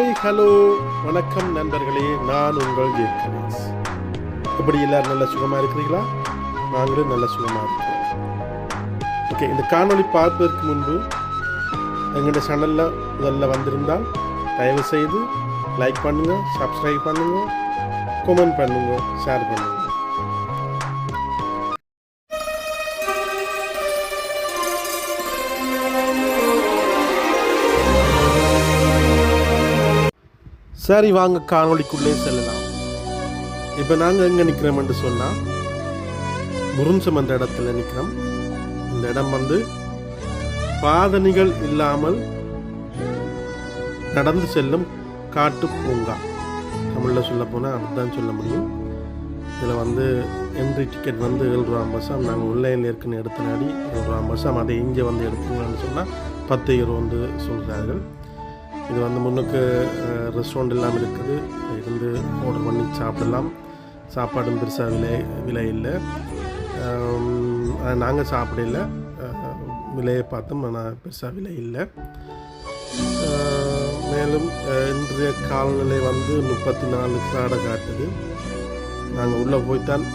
Hi hello வணக்கம் நண்பர்களே, நான் உங்கள் ஜெயகணேஷ். எப்படி எல்லோரும் நல்ல சுகமாக இருக்கிறீங்களா? நாங்களும் நல்ல சுகமாக இருக்கிறோம். ஓகே, இந்த காணொளி பார்ப்பதற்கு முன்பு எங்களோட சேனலில் முதல்ல வந்திருந்தால் தயவு செய்து லைக் பண்ணுங்கள், சப்ஸ்கிரைப் பண்ணுங்கள், கமெண்ட் பண்ணுங்கள், ஷேர் பண்ணுங்கள். சரி, வாங்க காணொளிக்குள்ளே செல்லலாம். இப்போ நாங்கள் எங்கே நிற்கிறோம்னு சொன்னால் முருன்சம் என்ற இடத்துல நிற்கிறோம். இந்த இடம் பாதணிகள் இல்லாமல் நடந்து செல்லும் காட்டு பூங்கா. தமிழில் சொல்ல போனால் அப்படிதான் சொல்ல முடியும். இதில் என்ட்ரி டிக்கெட் 7 ரூபா பஸ்ஸாம். நாங்கள் உள்ளே இருக்குன்னு எடுத்தனாடி 7 ரூபா பஸ்ஸாம். அதை இங்கே எடுத்தீங்கன்னு சொன்னால் 10 யூரோ சொல்கிறார்கள். இது முன்னுக்கு ரெஸ்டாரண்ட் எல்லாம் இருக்குது. இருந்து ஆர்டர் பண்ணி சாப்பிடலாம். சாப்பாடும் பெருசாக விலை இல்லை. நாங்கள் சாப்பிடல, விலையை பார்த்தோம், ஆனால் பெருசாக விலை இல்லை. மேலும் இன்றைய காலநிலை 34 கிராடை காட்டுது. நாங்கள் உள்ளே போய்த்தான்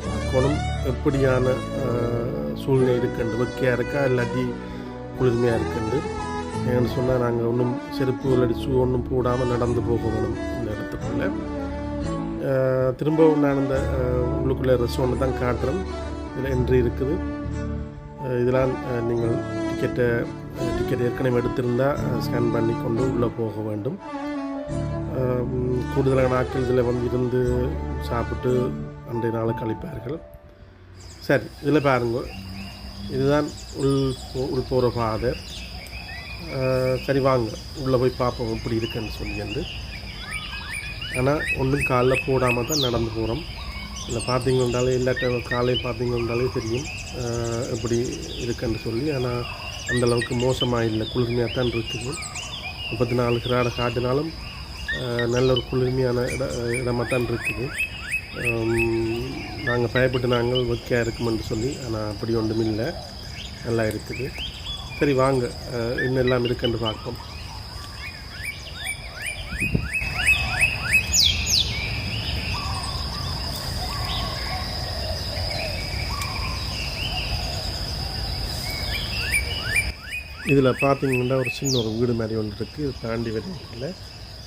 பார்க்கணும் எப்படியான சூழ்நிலை இருக்குண்டு, வெக்கையாக இருக்கா இல்லாட்டி குளிர்மையாக இருக்குண்டு. ஏன்னு சொன்னால் நாங்கள் ஒன்றும் செருப்பு அடிச்சு ஒன்றும் போடாமல் நடந்து போக வேணும் இந்த இடத்துக்குள்ளே. திரும்பவும் நான் இந்த உள்ளுக்குள்ளே ரெஸ்டாரண்ட் தான் காட்டுறேன். இதில் என்ட்ரி இருக்குது. இதெல்லாம் நீங்கள் டிக்கெட் ஏற்கனவே எடுத்திருந்தால் ஸ்கேன் பண்ணி கொண்டு உள்ளே போக வேண்டும். கூடுதலான நாட்கள் இதில் இருந்து சாப்பிட்டு அன்றைய நாளை கழிப்பார்கள். சரி, இதில் பாருங்கள், இதுதான் உள் போகிற பாதை. சரி, வாங்க உள்ளே போய் பார்ப்போம் எப்படி இருக்குன்னு சொல்லி. ஆனால் ஒன்றும் காலைல போடாமல் தான் நடந்து போகிறோம். இல்லை பார்த்தீங்கன்னாலே எல்லா காலையில் பார்த்தீங்கன்னாலே தெரியும் எப்படி இருக்குன்னு சொல்லி. ஆனால் அந்தளவுக்கு மோசமாக இல்லை, குளிர்மையாக தான் இருக்குது. 34 கிராடை காட்டினாலும் நல்ல ஒரு குளிர்மையான இடமாக தான் இருக்குது. நாங்கள் பயப்பட்டு நாங்கள் வெக்கையாக இருக்குமென்று சொல்லி, ஆனால் அப்படி ஒன்றும் இல்லை, நல்லா இருக்குது. சரி, வாங்க இன்னும் எல்லாம் இருக்குன்னு பார்ப்போம். இதில் பார்த்தீங்கன்னா ஒரு சின்ன ஒரு வீடு மாதிரி ஒன்று இருக்குது. இது தாண்டி வரையில்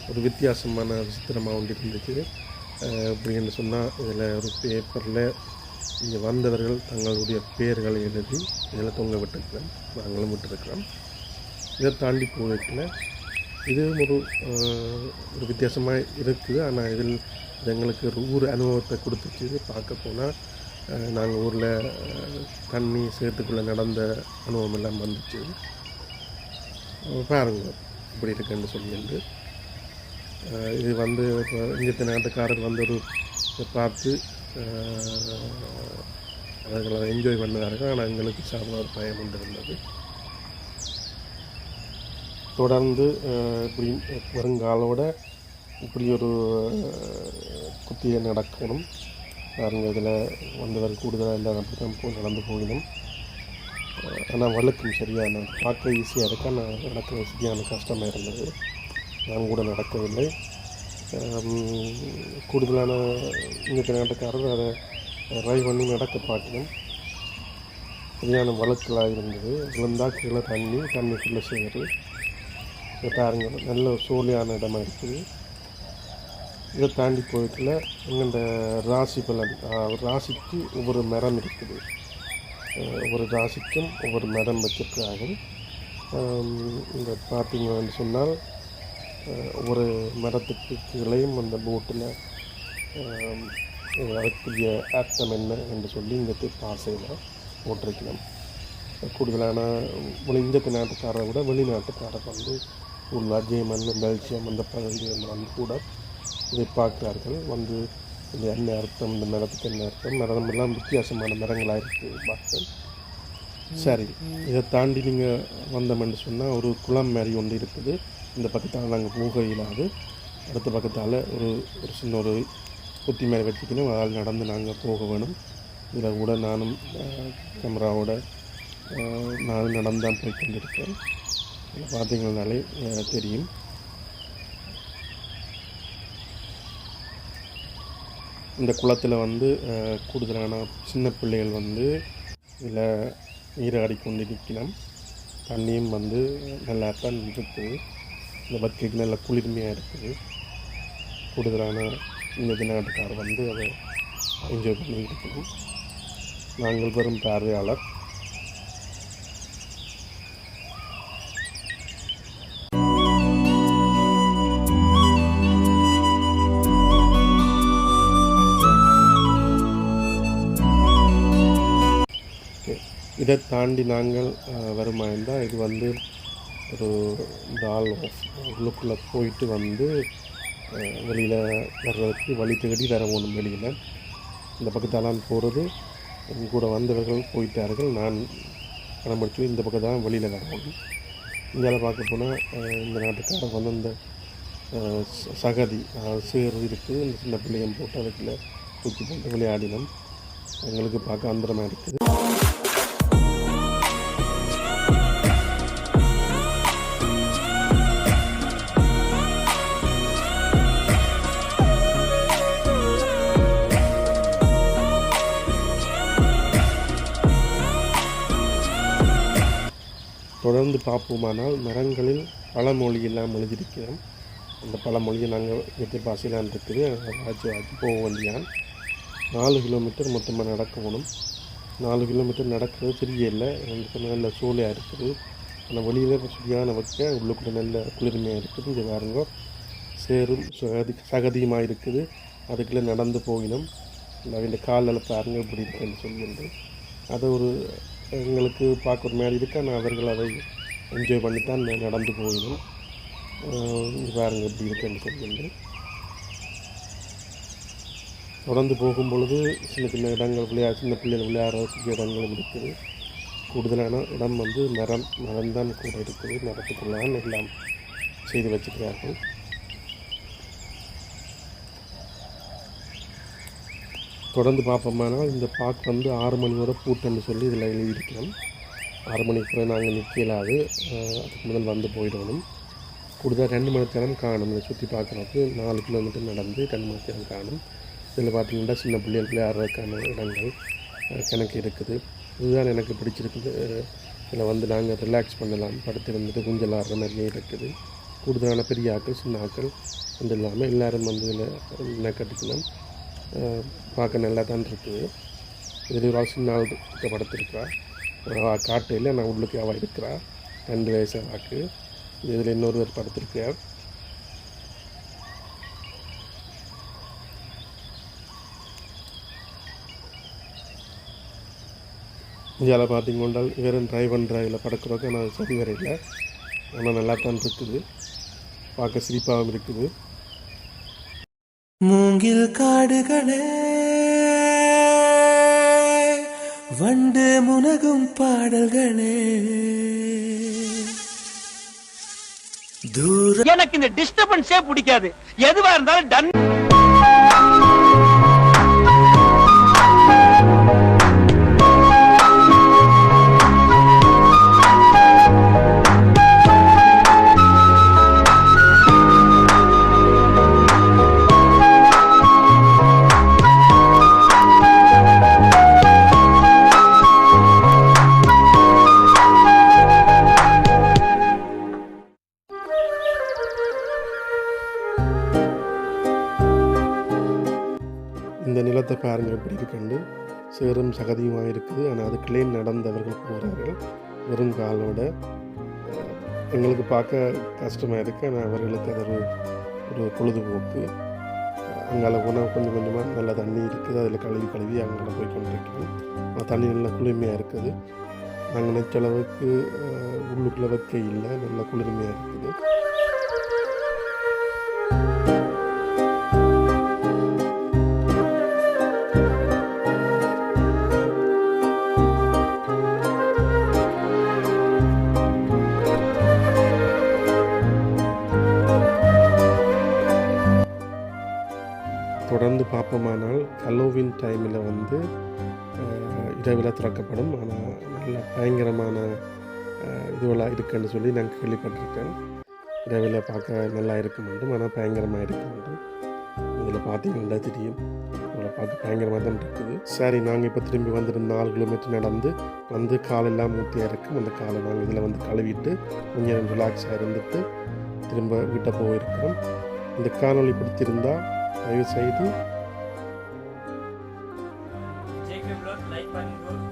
ஒரு வித்தியாசமான விசித்திரமாக ஒன்று இருந்துச்சு. அப்படின்னு சொன்னால் இதில் ஒரு பேப்பரில் இங்கே வந்தவர்கள் தங்களுடைய பேர்களை எழுதி இதில் தொங்க விட்டுருக்கிறோம். நாங்களும் விட்டுருக்கிறோம். இதை தாண்டி போய்க்கல. இது ஒரு வித்தியாசமாக இருக்குது. ஆனால் இதில் எங்களுக்கு ஒரு அனுபவத்தை கொடுத்துச்சு. பார்க்க போனால் நாங்கள் ஊரில் தண்ணி சேத்துக்குள்ளே நடந்த அனுபவம் எல்லாம் வந்துச்சு. பாருங்கள் இப்படி இருக்குன்னு சொல்லியிருந்து. இது இப்போ இங்கே நாட்டுக்காரர் ஒரு பார்த்து அவர்களை என்ஜாய் பண்ணுவார்கள். ஆனால் எங்களுக்கு சாப்பிட ஒரு பயம் இருந்தது. தொடர்ந்து இப்படி வருங்காலோட இப்படி ஒரு குத்தியை நடக்கணும். பாருங்கள், இதில் வந்தவர் கூடுதலாக எல்லாம் அப்படி தான் நடந்து போகணும். ஆனால் வழுக்கும் சரியான பார்க்க ஈஸியாக இருக்கா, நான் நடக்க சரியான கஷ்டமாக இருந்தது. நான் கூட நடக்கவில்லை. கூடுதலான இங்கே நாட்டுக்காரர் அதை ட்ரைவ் பண்ணி நடக்க பார்க்கணும். சரியான வழக்கலாக இருந்தது. விழுந்தால் கீழே தண்ணிக்குள்ளே செய்கிறது. பாருங்க, நல்ல ஒரு சோழியான இடமா இருக்குது. இதை தாண்டி போய்க்கல எங்கள்ட ராசி பலன், ராசிக்கு ஒவ்வொரு மரம் இருக்குது. ஒவ்வொரு ராசிக்கும் ஒவ்வொரு மரம் வச்சிருக்கிறார்கள். இந்த பார்த்தீங்கன்னு சொன்னால் ஒவ்வொரு மரத்துக்கு கீழையும் அந்த போட்டில் அதுக்குரிய அர்த்தம் என்ன என்று சொல்லி இந்த பாசையில் போட்டிருக்கணும். கூடுதலான இந்திய நாட்டுக்காரரை விட வெளிநாட்டுக்காரர் உள்ள ஜெர்மன், பெல்ஜியம் அந்த பகுதிகள் கூட இதை பார்க்கிறார்கள். இந்த என்ன அர்த்தம், இந்த மரத்துக்கு என்ன அர்த்தம், மரமெல்லாம் வித்தியாசமான மரங்களாக இருக்குது பார்க்க. சரி, இதை தாண்டி நீங்கள் வந்தோம்னு சொன்னால் ஒரு குளம் மாதிரி ஒன்று இருக்குது. இந்த பக்கத்தால் நாங்கள் போக இல்லாது அடுத்த பக்கத்தால் ஒரு சின்ன ஒரு குத்தி மாதிரி வச்சுக்கணும். அதில் நடந்து நாங்கள் போக வேணும். இதில் கூட நானும் கேமராவோட நானும் நடந்தான் போய் கொண்டிருக்கேன். பார்த்தீங்கன்னாலே தெரியும். இந்த குளத்தில் வந்து கூடுதலான சின்ன பிள்ளைகள் வந்து இதில் நீராடி கொண்டு நிற்கலாம். தண்ணியும் வந்து நல்லா தான் இருக்குது. இந்த பக்கெட் நல்ல குளிர்மையாக இருக்குது. கூடுதலான இந்த வெளிநாட்டுக்காரர் வந்து அதை என்ஜாய் பண்ணி இருக்கணும். நாங்கள் பெரும் பார்வையாளர். இதை தாண்டி நாங்கள் வருமாயிருந்தால் இது வந்து ஒரு தால் உள்ளுக்குள்ளே போயிட்டு வந்து வெளியில் வர்றதுக்கு வழி தேடி வரணும். வெளியில் இந்த பக்கத்தாலாம் போகிறது கூட வந்தவர்கள் போயிட்டார்கள். நான் பணம் படித்து இந்த பக்கம் தான் வெளியில் வரணும். இந்தியாவில் பார்க்க போனால் இந்த நாட்டுக்காரர் வந்து அந்த சகதி சேறு இருக்குது. இந்த சின்ன பிள்ளைகள் போட்டு அதுக்குள்ளே தூக்கி போட்டு விளையாடினோம். எங்களுக்கு பார்க்க அந்தரமாக இருக்குது. தொடர்ந்து பார்ப்போமானால் மரங்களில் பழமொழி எல்லாம் எழுதியிருக்கிறோம். அந்த பழமொழியை நாங்கள் எட்டு பாசையிலான் இருக்குது. ராஜ்யவாக்கி போக வேண்டியான் 4 கிலோமீட்டர் மொத்தமாக நடக்கணும். 4 கிலோமீட்டர் நடக்கிறது தெரிய இல்லை. எனக்கு நல்ல சூளையாக இருக்குது. ஆனால் வெளியில் சரியான வைக்க உள்ளுக்குள்ள நல்ல குளிர்மையாக இருக்குது. இங்கே பாருங்க சேரும் சகதியுமாக இருக்குது. அதுக்குள்ளே நடந்து போயினோம். இந்த காலில் பாருங்க இப்படி இருக்குன்னு சொல்லிட்டு அதை ஒரு எங்களுக்கு பார்க்க ஒரு மேலே இருக்கா. நான் அவர்கள் அதை என்ஜாய் பண்ணி தான் நடந்து போயிடும். பாருங்க எப்படி இருக்குன்னு சொல்லிட்டு தொடர்ந்து போகும்பொழுது சின்ன சின்ன இடங்கள் சின்ன பிள்ளைகள் விளையாடுறதுக்கு இடங்களும் இருக்குது. கூடுதலான இடம் வந்து மரம்தான் கூட இருக்குது. மரத்துக்குள்ளான் எல்லாம் செய்து வச்சுக்கிறார்கள். தொடர்ந்து பார்ப்போம்னால் இந்த பார்க் வந்து 6 மணி வரை பூட்டுன்னு சொல்லி இதில் எழுதியிருக்கிறோம். 6 மணிக்கு பிறகு நாங்கள் நிற்கலாது. அதுக்கு முதல் வந்து போயிடணும். கூடுதலாக 2 மணி நேரம் காணும். இதை சுற்றி பார்க்குறதுக்கு 4 கிலோமீட்டர் நடந்து 2 மணி நேரம் காணும். இதில் பார்த்திங்கன்னா சின்ன பிள்ளைகள் விளையாடுறதுக்கான இடங்கள் கணக்கு இருக்குது. இதுதான் எனக்கு பிடிச்சிருக்குது. இதில் வந்து நாங்கள் ரிலாக்ஸ் பண்ணலாம். படுத்து வந்துட்டு குஞ்சல் ஆடுற மாதிரியே இருக்குது. கூடுதலான பெரிய ஆக்கள் சின்ன ஆக்கள் வந்து இல்லாமல் எல்லோரும் வந்து இதில் கட்டிக்கலாம். பார்க்க நல்லா தான் இருக்குது. இதில் ஒரு சின்ன ஆள் படுத்திருக்கிறா. காட்டையில் நான் உள்ளுக்கு அவள் இருக்கிறா. 2 வயசு வாக்கு. இதில் இன்னொருவர் படுத்திருக்கார். இதில் பார்த்திங்கன்னா வெறும் டிரைவில் படுக்கிறோக்கு நான் சரி வரையில். ஆனால் நல்லா தான் இருக்குது. பார்க்க சிரிப்பாகவும் இருக்குது. மூங்கில் காடுகளே வண்டு முனகும் பாடல்களே எனக்கு இந்த டிஸ்டர்பன்ஸே பிடிக்காது. எதுவா இருந்தாலும் டன். இந்த நிலத்தை பாருங்கள் எப்படி இருக்குண்டு. சேரும் சகதியுமாக இருக்குது. ஆனால் அதுக்குள்ளே நடந்தவர்கள் போகிறார்கள் வெறும் காலோட. எங்களுக்கு பார்க்க கஷ்டமாக இருக்குது. ஆனால் அவர்களுக்கு அது ஒரு பொழுதுபோக்கு. அங்கே போனால் கொஞ்சம் கொஞ்சமாக நல்ல தண்ணி இருக்குது. அதில் கழுவி அங்கே போய் கொண்டிருக்கிறோம். தண்ணி நல்லா குளிர்மையாக இருக்குது. நாங்கள் நினைச்ச அளவுக்கு உள்ளுக்குள்ளே வைக்க இல்லை. நல்லா குளிர்மையாக இருக்குது. தொடர்ந்து பார்ப்போமானால் ஹலோவின் டைமில் வந்து இரவில் திறக்கப்படும். ஆனால் நல்ல பயங்கரமான இதுவெல்லாம் இருக்குன்னு சொல்லி நாங்கள் கேள்விப்பட்டிருக்கேன். இரவில் பார்க்க நல்லா இருக்க வேண்டும். ஆனால் பயங்கரமாக இருக்க வேண்டும். இதில் பார்த்தீங்கன்னா தெரியும். ஒரு மரங்களை பார்க்க பயங்கரமாக தான் இருக்குது. சரி, நாங்கள் இப்போ திரும்பி வந்துட்டு 4 கிலோமீட்டர் நடந்து வந்து காலெல்லாம் மூத்தியாக இருக்கும். அந்த காலை நாங்கள் இதில் வந்து கழுவிட்டு கொஞ்சம் ரிலாக்ஸாக இருந்துட்டு திரும்ப வீட்டை போயிருக்கிறோம். இந்த காணொளி பிடித்திருந்தால் தயவு செய்து லைக் பண்ணுங்க.